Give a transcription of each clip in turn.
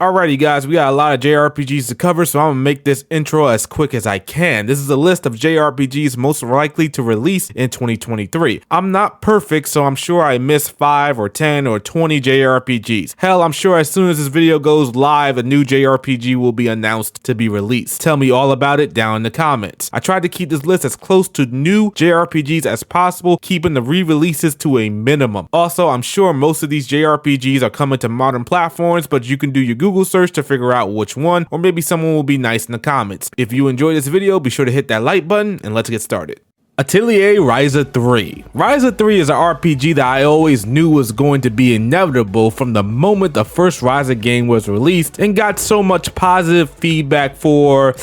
Alrighty guys, we got a lot of JRPGs to cover, so I'm gonna make this intro as quick as I can. This is a list of JRPGs most likely to release in 2023. I'm not perfect, so I'm sure I missed 5 or 10 or 20 JRPGs. Hell, I'm sure as soon as this video goes live, a new JRPG will be announced to be released. Tell me all about it down in the comments. I tried to keep this list as close to new JRPGs as possible, keeping the re-releases to a minimum. Also, I'm sure most of these JRPGs are coming to modern platforms, but you can do your Google search to figure out which one, or maybe someone will be nice in the comments. If you enjoyed this video, be sure to hit that like button and let's get started. Atelier Ryza 3. Ryza 3 is an RPG that I always knew was going to be inevitable from the moment the first Ryza game was released and got so much positive feedback for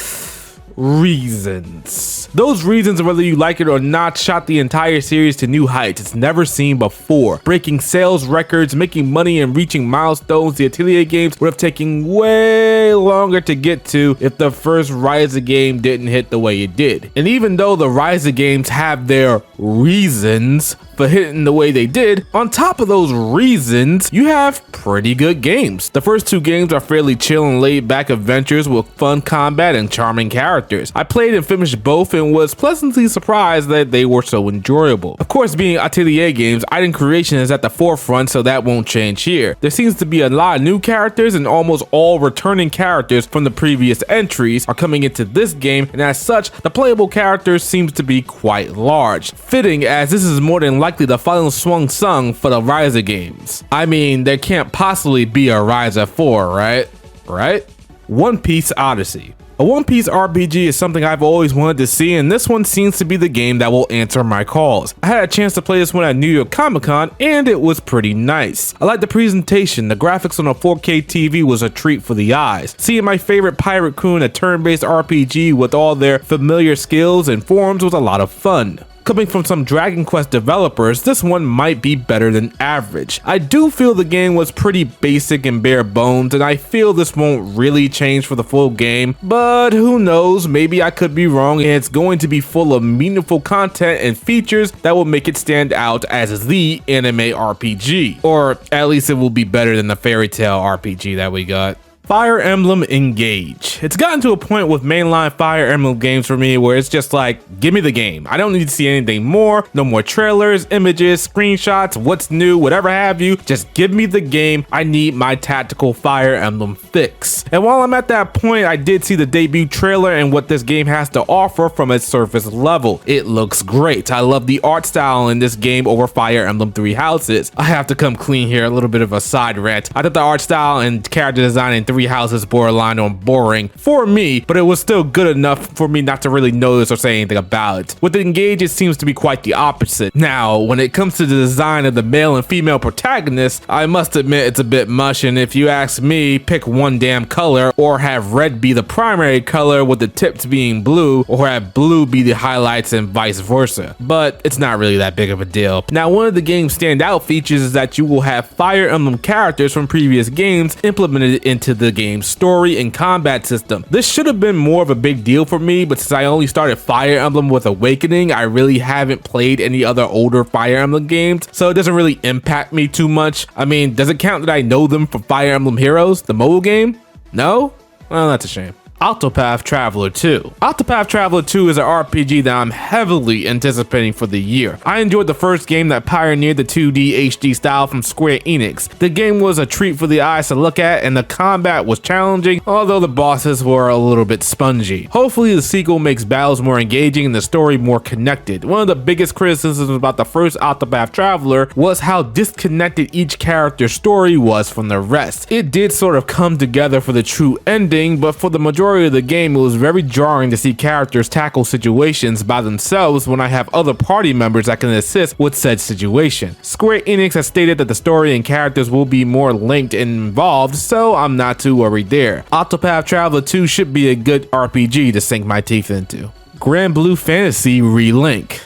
reasons. Those reasons, whether you like it or not, shot the entire series to new heights it's never seen before. Breaking sales records, making money, and reaching milestones the Atelier games would have taken way longer to get to if the first Ryza game didn't hit the way it did. And even though the Ryza games have their reasons for hitting the way they did, on top of those reasons, you have pretty good games. The first two games are fairly chill and laid back adventures with fun combat and charming characters. I played and finished both and was pleasantly surprised that they were so enjoyable. Of course, being Atelier games, item creation is at the forefront, so that won't change here. There seems to be a lot of new characters, and almost all returning characters from the previous entries are coming into this game, and as such, the playable characters seems to be quite large. Fitting, as this is more than likely the final song for the Ryza games. I mean, there can't possibly be a Ryza 4, right? One Piece Odyssey. A One Piece RPG is something I've always wanted to see, and this one seems to be the game that will answer my calls. I had a chance to play this one at New York Comic Con, and it was pretty nice. I liked the presentation. The graphics on a 4K TV was a treat for the eyes. Seeing my favorite pirate crew in a turn-based RPG with all their familiar skills and forms was a lot of fun. Coming from some Dragon Quest developers, this one might be better than average. I do feel the game was pretty basic and bare bones, and I feel this won't really change for the full game, but who knows, maybe I could be wrong and it's going to be full of meaningful content and features that will make it stand out as the anime RPG. Or at least it will be better than the fairy tale RPG that we got. Fire Emblem Engage. It's gotten to a point with mainline Fire Emblem games for me where it's just like, give me the game. I don't need to see anything more, no more trailers, images, screenshots, what's new, whatever have you. Just give me the game. I need my tactical Fire Emblem fix. And while I'm at that point, I did see the debut trailer and what this game has to offer from its surface level. It looks great. I love the art style in this game over Fire Emblem Three Houses. I have to come clean here, a little bit of a side rant. I thought the art style and character design in Three Houses borderline on boring for me, but it was still good enough for me not to really notice or say anything about it. With Engage, it seems to be quite the opposite. Now, when it comes to the design of the male and female protagonists, I must admit it's a bit mush, and if you ask me, pick one damn color, or have red be the primary color with the tips being blue, or have blue be the highlights and vice versa. But it's not really that big of a deal. Now, one of the game's standout features is that you will have Fire Emblem characters from previous games implemented into the game's story and combat system. This should have been more of a big deal for me, but since I only started Fire Emblem with Awakening, I really haven't played any other older Fire Emblem games, so it doesn't really impact me too much. I mean, does it count that I know them from Fire Emblem Heroes, the mobile game? No? Well, that's a shame. Octopath Traveler 2. Octopath Traveler 2 is an RPG that I'm heavily anticipating for the year. I enjoyed the first game that pioneered the 2D HD style from Square Enix. The game was a treat for the eyes to look at, and the combat was challenging, although the bosses were a little bit spongy. Hopefully the sequel makes battles more engaging and the story more connected. One of the biggest criticisms about the first Octopath Traveler was how disconnected each character's story was from the rest. It did sort of come together for the true ending, but for the majority of the game, it was very jarring to see characters tackle situations by themselves when I have other party members that can assist with said situation. Square Enix has stated that the story and characters will be more linked and involved, so I'm not too worried there. Octopath Traveler 2 should be a good RPG to sink my teeth into. Grand Blue Fantasy Relink.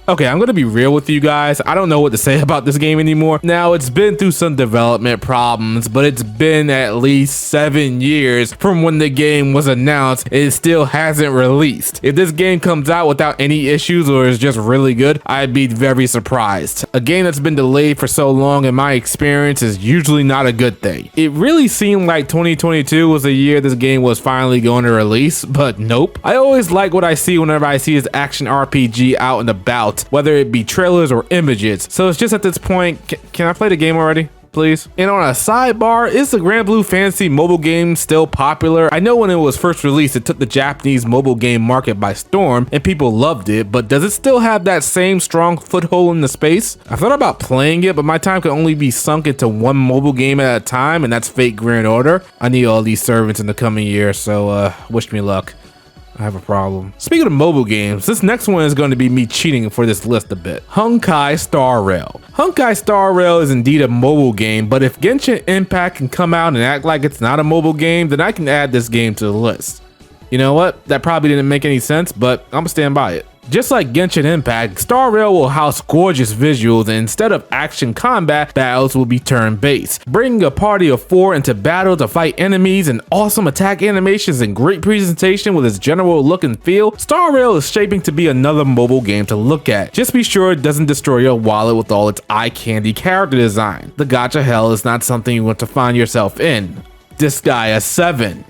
Okay, I'm gonna be real with you guys. I don't know what to say about this game anymore. Now, it's been through some development problems, but it's been at least 7 years from when the game was announced. It still hasn't released. If this game comes out without any issues or is just really good, I'd be very surprised. A game that's been delayed for so long, in my experience, is usually not a good thing. It really seemed like 2022 was the year this game was finally going to release, but nope. I always like what I see whenever I see this action RPG out and about, whether it be trailers or images. So it's just at this point, can I play the game already? Please. And on a sidebar, is the Grand Blue Fantasy mobile game still popular? I know when it was first released, it took the Japanese mobile game market by storm and people loved it, but does it still have that same strong foothold in the space? I thought about playing it, but my time can only be sunk into one mobile game at a time, and that's Fate Grand Order. I need all these servants in the coming year, so wish me luck. I have a problem. Speaking of mobile games, this next one is going to be me cheating for this list a bit. Honkai Star Rail. Honkai Star Rail is indeed a mobile game, but if Genshin Impact can come out and act like it's not a mobile game, then I can add this game to the list. You know what? That probably didn't make any sense, but I'm gonna stand by it. Just like Genshin Impact, Star Rail will house gorgeous visuals, and instead of action combat, battles will be turn-based. Bringing a party of 4 into battle to fight enemies and awesome attack animations and great presentation with its general look and feel, Star Rail is shaping to be another mobile game to look at. Just be sure it doesn't destroy your wallet with all its eye-candy character design. The gacha hell is not something you want to find yourself in. Disgaea 7.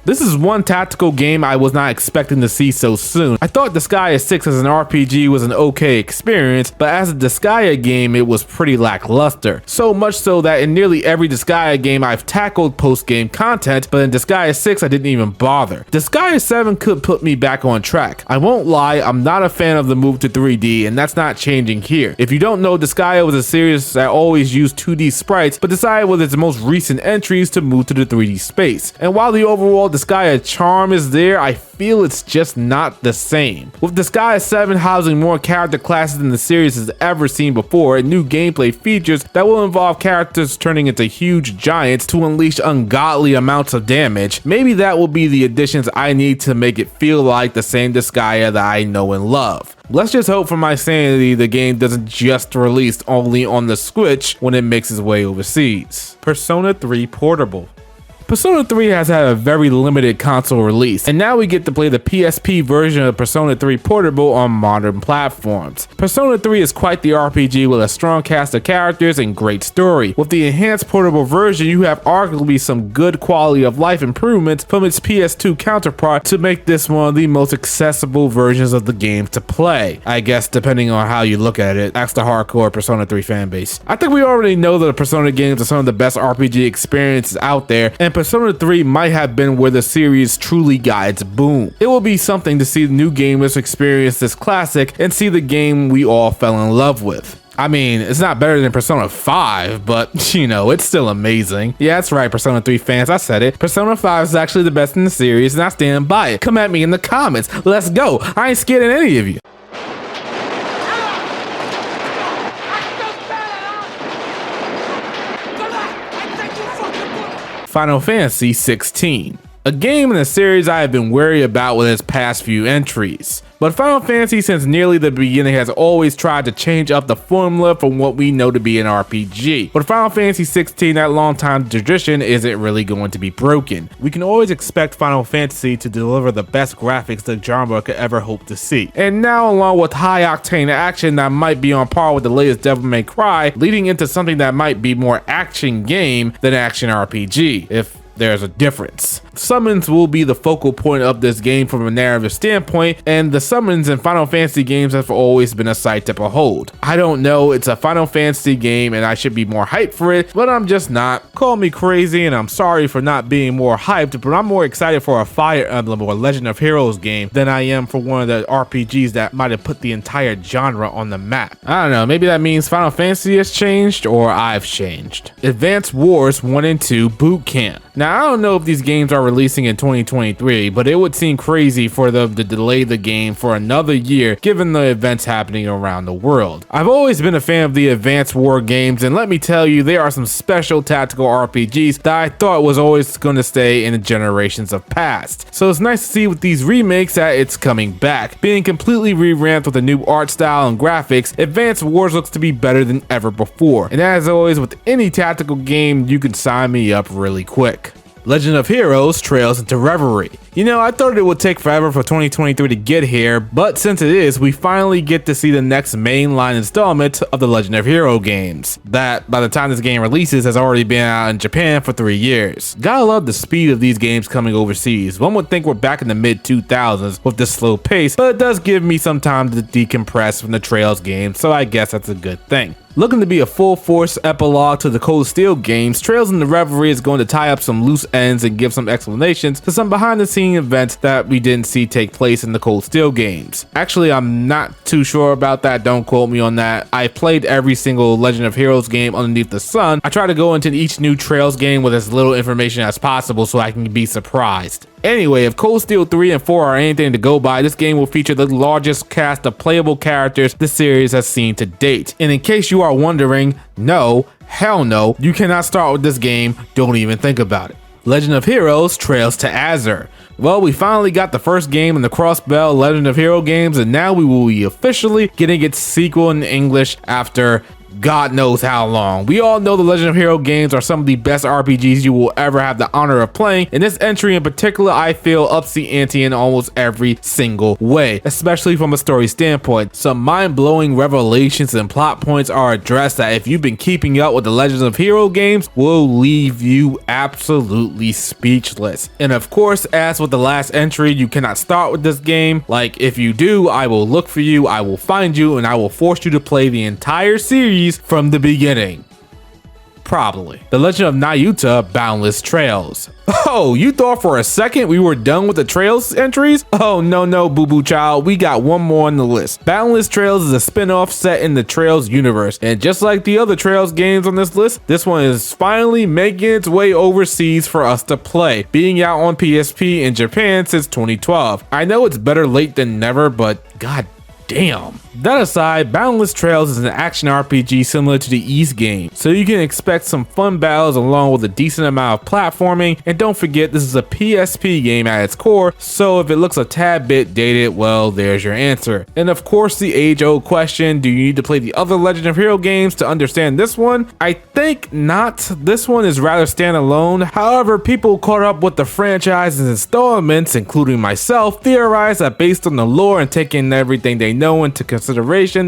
This is one tactical game I was not expecting to see so soon. I thought Disgaea 6 as an RPG was an okay experience, but as a Disgaea game, it was pretty lackluster. So much so that in nearly every Disgaea game I've tackled post-game content, but in Disgaea 6 I didn't even bother. Disgaea 7 could put me back on track. I won't lie, I'm not a fan of the move to 3D, and that's not changing here. If you don't know, Disgaea was a series that always used 2D sprites, but decided with its most recent entries to move to the 3D space. And while the overall Disgaea charm is there, I feel it's just not the same. With Disgaea 7 housing more character classes than the series has ever seen before, and new gameplay features that will involve characters turning into huge giants to unleash ungodly amounts of damage, maybe that will be the additions I need to make it feel like the same Disgaea that I know and love. Let's just hope for my sanity the game doesn't just release only on the Switch when it makes its way overseas. Persona 3 Portable. Persona 3 has had a very limited console release, and now we get to play the PSP version of Persona 3 Portable on modern platforms. Persona 3 is quite the RPG with a strong cast of characters and great story. With the enhanced portable version, you have arguably some good quality of life improvements from its PS2 counterpart to make this one of the most accessible versions of the game to play. I guess depending on how you look at it, that's the hardcore Persona 3 fanbase. I think we already know that the Persona games are some of the best RPG experiences out there, and Persona 3 might have been where the series truly got its boom. It will be something to see new gamers experience this classic and see the game we all fell in love with. I mean, it's not better than Persona 5, but you know, it's still amazing. Yeah, that's right, Persona 3 fans, I said it. Persona 5 is actually the best in the series, and I stand by it. Come at me in the comments. Let's go. I ain't scared of any of you. Final Fantasy 16. A game in a series I have been wary about with its past few entries. But Final Fantasy since nearly the beginning has always tried to change up the formula from what we know to be an RPG. But Final Fantasy 16, that long-time tradition, isn't really going to be broken. We can always expect Final Fantasy to deliver the best graphics the genre could ever hope to see. And now along with high-octane action that might be on par with the latest Devil May Cry, leading into something that might be more action game than action RPG, if there's a difference. Summons will be the focal point of this game from a narrative standpoint, and the summons in Final Fantasy games have always been a sight to behold. I don't know, it's a Final Fantasy game and I should be more hyped for it, but I'm just not. Call me crazy and I'm sorry for not being more hyped, but I'm more excited for a Fire Emblem or Legend of Heroes game than I am for one of the RPGs that might have put the entire genre on the map. I don't know, maybe that means Final Fantasy has changed or I've changed. Advance Wars 1 and 2 Boot Camp. Now I don't know if these games are releasing in 2023, but it would seem crazy for them to delay the game for another year given the events happening around the world. I've always been a fan of the advanced war games, and let me tell you, there are some special tactical RPGs that I thought was always going to stay in the generations of past. So it's nice to see with these remakes that it's coming back. Being completely revamped with a new art style and graphics, Advanced Wars looks to be better than ever before. And as always with any tactical game, you can sign me up really quick. Legend of Heroes Trails into Reverie. You know, I thought it would take forever for 2023 to get here, but since it is, we finally get to see the next mainline installment of the Legend of Hero games. That, by the time this game releases, has already been out in Japan for 3 years. Gotta love the speed of these games coming overseas. One would think we're back in the mid-2000s with this slow pace, but it does give me some time to decompress from the Trails games, so I guess that's a good thing. Looking to be a full-force epilogue to the Cold Steel games, Trails into Reverie is going to tie up some loose ends and give some explanations to some behind-the-scenes events that we didn't see take place in the Cold Steel games. Actually, I'm not too sure about that, don't quote me on that. I played every single Legend of Heroes game underneath the sun. I try to go into each new Trails game with as little information as possible so I can be surprised. Anyway, if Cold Steel 3 and 4 are anything to go by, this game will feature the largest cast of playable characters the series has seen to date. And in case you are wondering, no, hell no, you cannot start with this game, don't even think about it. Legend of Heroes Trails to Azure. Well, we finally got the first game in the Cross-Bell Legend of Hero games, and now we will be officially getting its sequel in English after God knows how long. We all know the Legend of Hero games are some of the best RPGs you will ever have the honor of playing, and this entry in particular I feel ups the ante in almost every single way, especially from a story standpoint. Some mind-blowing revelations and plot points are addressed that, if you've been keeping up with the Legends of Hero games, will leave you absolutely speechless. And of course, as with the last entry, you cannot start with this game. Like, if you do, I will look for you, I will find you, and I will force you to play the entire series from the beginning. Probably. The Legend of Nayuta Boundless Trails. Oh, you thought for a second we were done with the Trails entries? Oh no, boo-boo child, we got one more on the list. Boundless Trails is a spin-off set in the Trails universe, and just like the other Trails games on this list, this one is finally making its way overseas for us to play, being out on PSP in Japan since 2012. I know it's better late than never, but god damn. That aside, Boundless Trails is an action RPG similar to the East game, so you can expect some fun battles along with a decent amount of platforming, and don't forget this is a PSP game at its core, so if it looks a tad bit dated, well, there's your answer. And of course the age-old question, do you need to play the other Legend of Hero games to understand this one? I think not. This one is rather standalone. However, people caught up with the franchise's installments, including myself, theorize that based on the lore and taking everything they know into consideration,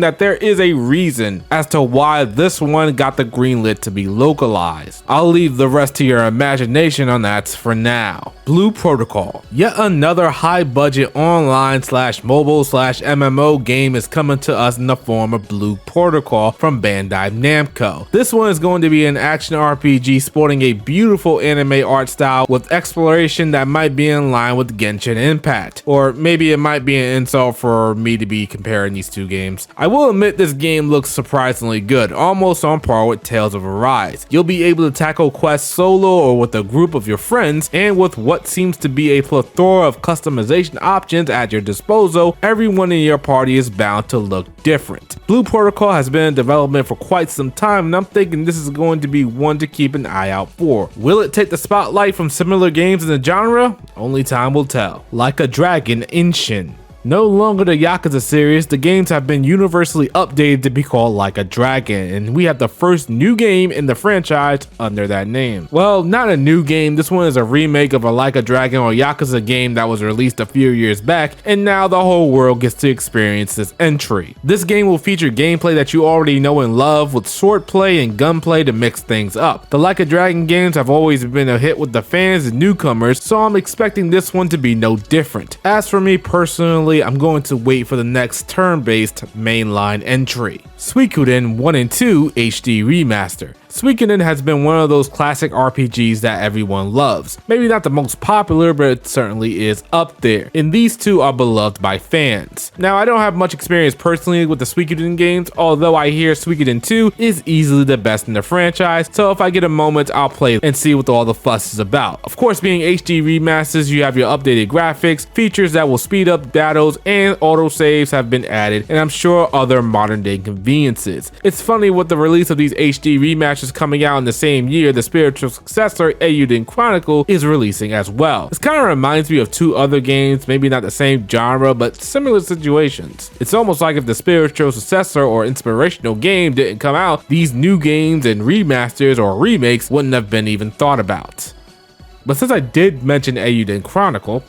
that there is a reason as to why this one got the green lit to be localized. I'll leave the rest to your imagination on that for now. Blue Protocol. Yet another high budget online / mobile / MMO game is coming to us in the form of Blue Protocol from Bandai Namco. This one is going to be an action RPG sporting a beautiful anime art style with exploration that might be in line with Genshin Impact. Or maybe it might be an insult for me to be comparing these two games. I will admit this game looks surprisingly good, almost on par with Tales of Arise. You'll be able to tackle quests solo or with a group of your friends, and with what seems to be a plethora of customization options at your disposal, everyone in your party is bound to look different. Blue Protocol has been in development for quite some time, and I'm thinking this is going to be one to keep an eye out for. Will it take the spotlight from similar games in the genre? Only time will tell. Like a Dragon Inshin. No longer the Yakuza series, the games have been universally updated to be called Like a Dragon, and we have the first new game in the franchise under that name. Well, not a new game, this one is a remake of a Like a Dragon or Yakuza game that was released a few years back, and now the whole world gets to experience this entry. This game will feature gameplay that you already know and love, with swordplay and gunplay to mix things up. The Like a Dragon games have always been a hit with the fans and newcomers, so I'm expecting this one to be no different. As for me personally, I'm going to wait for the next turn-based mainline entry. Suikoden 1 and 2 HD Remaster. Suikoden has been one of those classic RPGs that everyone loves. Maybe not the most popular, but it certainly is up there. And these two are beloved by fans. Now, I don't have much experience personally with the Suikoden games, although I hear Suikoden 2 is easily the best in the franchise, so if I get a moment, I'll play and see what all the fuss is about. Of course, being HD remasters, you have your updated graphics, features that will speed up battles, and autosaves have been added, and I'm sure other modern day conveniences. It's funny, with the release of these HD remasters coming out in the same year, the spiritual successor, Eiyuden Chronicle, is releasing as well. This kind of reminds me of two other games, maybe not the same genre, but similar situations. It's almost like if the spiritual successor or inspirational game didn't come out, these new games and remasters or remakes wouldn't have been even thought about. But since I did mention Eiyuden Chronicle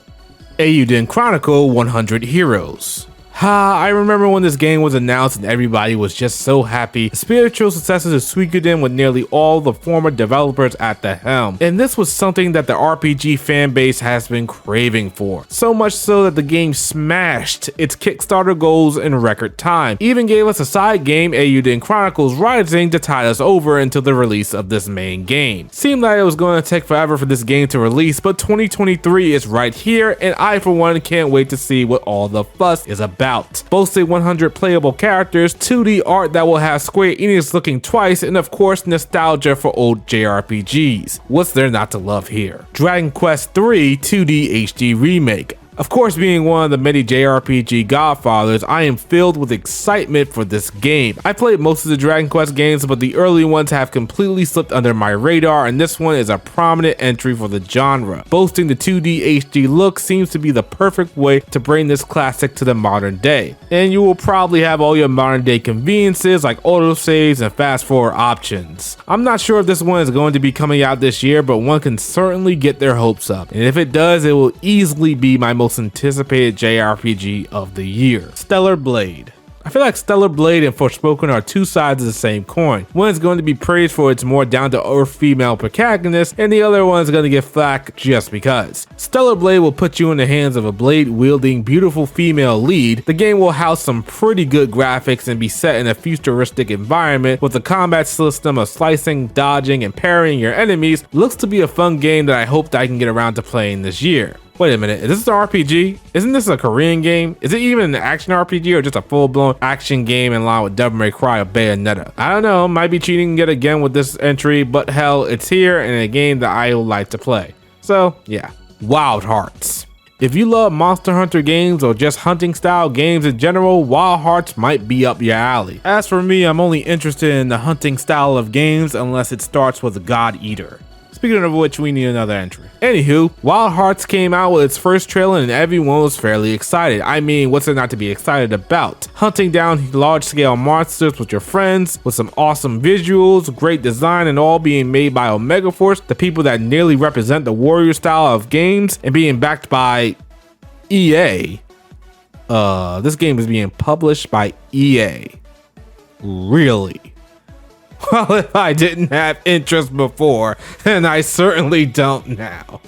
100 Heroes. I remember when this game was announced and everybody was just so happy. The spiritual successor to Suikoden with nearly all the former developers at the helm. And this was something that the RPG fan base has been craving for. So much so that the game smashed its Kickstarter goals in record time. Even gave us a side game, Eiyuden Chronicles Rising, to tide us over until the release of this main game. Seemed like it was going to take forever for this game to release, but 2023 is right here, and I for one can't wait to see what all the fuss is about. Boasting 100 playable characters, 2D art that will have Square Enix looking twice, and of course nostalgia for old JRPGs. What's there not to love here? Dragon Quest III 2D HD Remake. Of course, being one of the many JRPG godfathers, I am filled with excitement for this game. I played most of the Dragon Quest games, but the early ones have completely slipped under my radar, and this one is a prominent entry for the genre. Boasting the 2D HD look seems to be the perfect way to bring this classic to the modern day. And you will probably have all your modern day conveniences like autosaves and fast forward options. I'm not sure if this one is going to be coming out this year, but one can certainly get their hopes up. And if it does, it will easily be my most anticipated JRPG of the year. Stellar Blade. I feel like Stellar Blade and Forspoken are two sides of the same coin. One is going to be praised for its more down-to-earth female protagonist, and the other one is going to get flack just because. Stellar Blade will put you in the hands of a blade-wielding, beautiful female lead. The game will house some pretty good graphics and be set in a futuristic environment with a combat system of slicing, dodging, and parrying your enemies. Looks to be a fun game that I hope that I can get around to playing this year. Wait a minute, is this an RPG? Isn't this a Korean game? Is it even an action RPG or just a full-blown action game in line with Devil May Cry or Bayonetta? I don't know, might be cheating yet again with this entry, but hell, it's here and a game that I would like to play. So yeah, Wild Hearts. If you love Monster Hunter games or just hunting style games in general, Wild Hearts might be up your alley. As for me, I'm only interested in the hunting style of games unless it starts with a God Eater. Speaking of which, we need another entry. Anywho, Wild Hearts came out with its first trailer and everyone was fairly excited. I mean, what's there not to be excited about? Hunting down large-scale monsters with your friends, with some awesome visuals, great design, and all being made by Omega Force, the people that nearly represent the warrior style of games, and being backed by EA. This game is being published by EA. Really? Well, if I didn't have interest before, and I certainly don't now.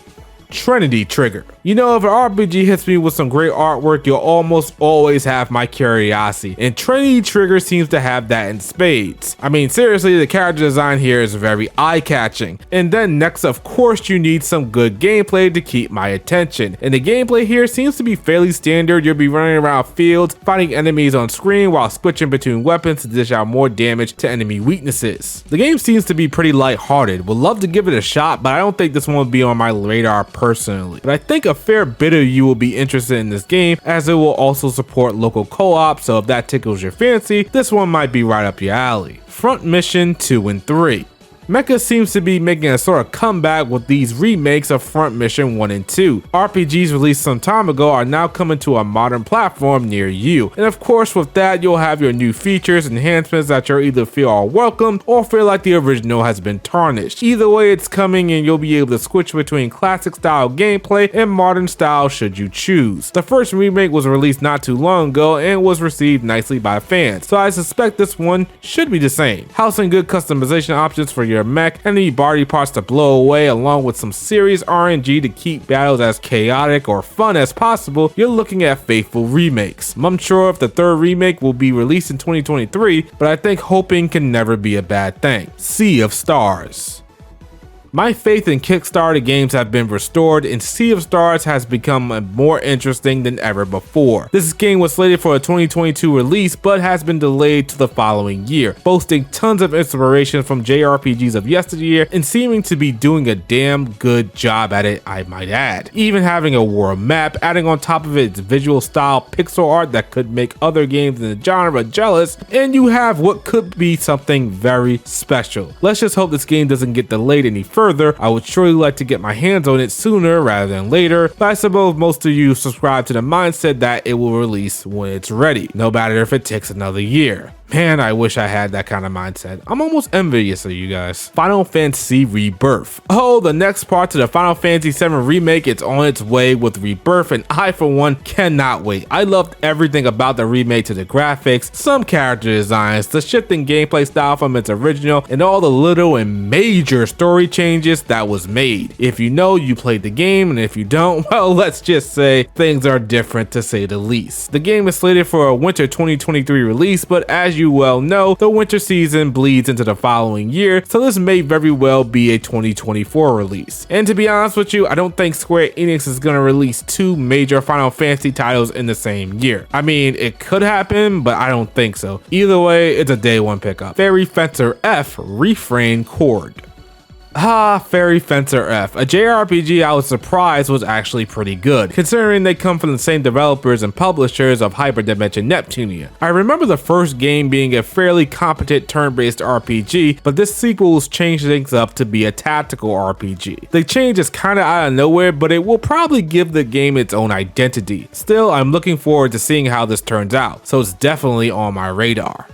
Trinity Trigger. You know, if an RPG hits me with some great artwork, you'll almost always have my curiosity, and Trinity Trigger seems to have that in spades. I mean, seriously, the character design here is very eye-catching. And then next, of course, you need some good gameplay to keep my attention. And the gameplay here seems to be fairly standard. You'll be running around fields, fighting enemies on screen while switching between weapons to dish out more damage to enemy weaknesses. The game seems to be pretty lighthearted. Would love to give it a shot, but I don't think this one will be on my radar personally. But I think a fair bit of you will be interested in this game, as it will also support local co-op, so if that tickles your fancy, this one might be right up your alley. Front Mission 2 and 3. Mecha seems to be making a sort of comeback with these remakes of Front Mission 1 and 2. RPGs released some time ago are now coming to a modern platform near you. And of course, with that, you'll have your new features, enhancements that you'll either feel are welcomed or feel like the original has been tarnished. Either way, it's coming and you'll be able to switch between classic style gameplay and modern style should you choose. The first remake was released not too long ago and was received nicely by fans, so I suspect this one should be the same. Housing good customization options for your mech, enemy body parts to blow away, along with some serious RNG to keep battles as chaotic or fun as possible, you're looking at faithful remakes. I'm unsure if the third remake will be released in 2023, but I think hoping can never be a bad thing. Sea of Stars. My faith in Kickstarter games have been restored, and Sea of Stars has become more interesting than ever before. This game was slated for a 2022 release, but has been delayed to the following year, boasting tons of inspiration from JRPGs of yesteryear and seeming to be doing a damn good job at it, I might add. Even having a world map, adding on top of its visual style pixel art that could make other games in the genre jealous, and you have what could be something very special. Let's just hope this game doesn't get delayed any further. I would surely like to get my hands on it sooner rather than later, but I suppose most of you subscribe to the mindset that it will release when it's ready, no matter if it takes another year. Man, I wish I had that kind of mindset. I'm almost envious of you guys. Final Fantasy Rebirth. Oh, the next part to the Final Fantasy VII remake, it's on its way with Rebirth, and I for one cannot wait. I loved everything about the remake, to the graphics, some character designs, the shifting gameplay style from its original, and all the little and major story changes that was made. If you know, you played the game, and if you don't, well, let's just say things are different to say the least. The game is slated for a winter 2023 release, but as you well know, the winter season bleeds into the following year, so this may very well be a 2024 release. And to be honest with you, I don't think Square Enix is going to release two major Final Fantasy titles in the same year. I mean, it could happen, but I don't think so. Either way, it's a day one pickup. Fairy Fencer F Refrain Chord. Fairy Fencer F, a JRPG I was surprised was actually pretty good, considering they come from the same developers and publishers of Hyperdimension Neptunia. I remember the first game being a fairly competent turn-based RPG, but this sequel's changed things up to be a tactical RPG. The change is kinda out of nowhere, but it will probably give the game its own identity. Still, I'm looking forward to seeing how this turns out, so it's definitely on my radar.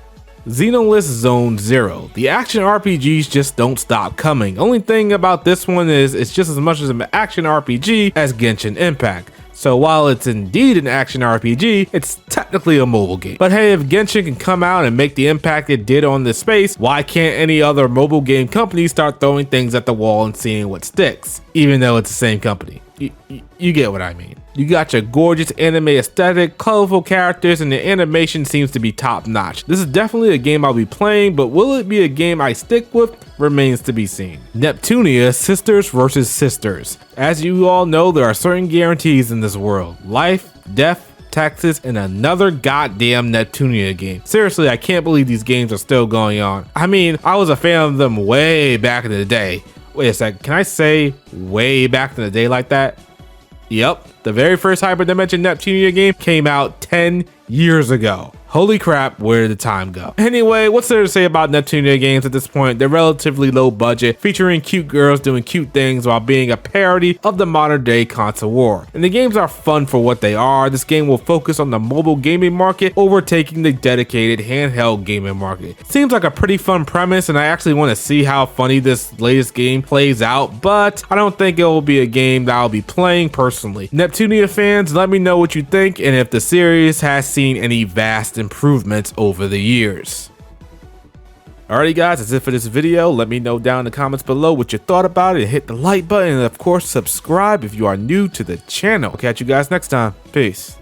Xenoblade Zone Zero. The action RPGs just don't stop coming. Only thing about this one is it's just as much as an action RPG as Genshin Impact. So while it's indeed an action RPG, it's technically a mobile game. But hey, if Genshin can come out and make the impact it did on this space, why can't any other mobile game company start throwing things at the wall and seeing what sticks? Even though it's the same company. You get what I mean. You got your gorgeous anime aesthetic, colorful characters, and the animation seems to be top notch. This is definitely a game I'll be playing, but will it be a game I stick with remains to be seen. Neptunia Sisters vs. Sisters. As you all know, there are certain guarantees in this world. Life, death, taxes, and another goddamn Neptunia game. Seriously, I can't believe these games are still going on. I mean, I was a fan of them way back in the day. Wait a sec, can I say way back in the day like that? Yep, the very first Hyperdimension Neptunia game came out 10 years ago. Holy crap, where did the time go? Anyway, what's there to say about Neptunia games at this point? They're relatively low budget, featuring cute girls doing cute things while being a parody of the modern day console war. And the games are fun for what they are. This game will focus on the mobile gaming market, overtaking the dedicated handheld gaming market. Seems like a pretty fun premise, and I actually want to see how funny this latest game plays out, but I don't think it will be a game that I'll be playing personally. Neptunia fans, let me know what you think and if the series has seen any vast improvements over the years. Alrighty guys, that's it for this video. Let me know down in the comments below what you thought about it. Hit the like button and of course subscribe if you are new to the channel. I'll catch you guys next time. Peace.